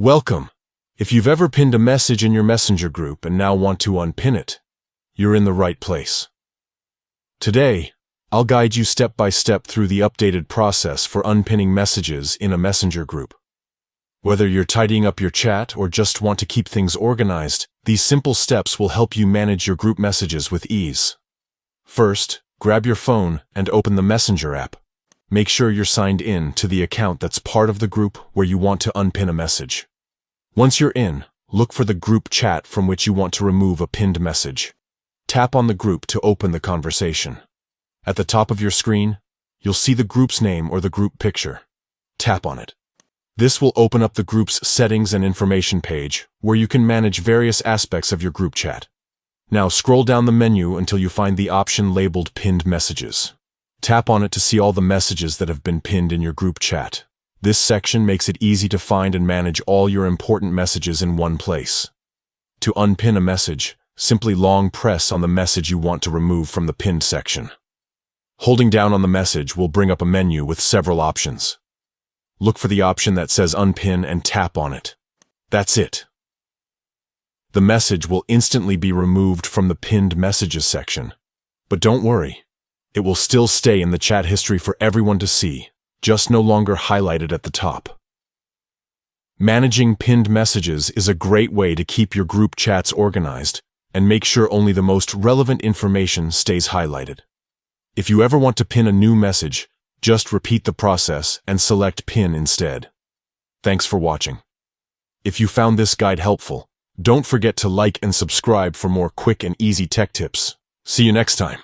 Welcome. If you've ever pinned a message in your Messenger group and now want to unpin it, you're in the right place. Today, I'll guide you step by step through the updated process for unpinning messages in a Messenger group. Whether you're tidying up your chat or just want to keep things organized, these simple steps will help you manage your group messages with ease. First, grab your phone and open the Messenger app. Make sure you're signed in to the account that's part of the group where you want to unpin a message. Once you're in, look for the group chat from which you want to remove a pinned message. Tap on the group to open the conversation. At the top of your screen, you'll see the group's name or the group picture. Tap on it. This will open up the group's settings and information page, where you can manage various aspects of your group chat. Now scroll down the menu until you find the option labeled Pinned Messages. Tap on it to see all the messages that have been pinned in your group chat. This section makes it easy to find and manage all your important messages in one place. To unpin a message, simply long press on the message you want to remove from the pinned section. Holding down on the message will bring up a menu with several options. Look for the option that says Unpin and tap on it. That's it. The message will instantly be removed from the pinned messages section. But don't worry, it will still stay in the chat history for everyone to see, just no longer highlighted at the top. Managing pinned messages is a great way to keep your group chats organized and make sure only the most relevant information stays highlighted. If you ever want to pin a new message, just repeat the process and select Pin instead. Thanks for watching. If you found this guide helpful, don't forget to like and subscribe for more quick and easy tech tips. See you next time.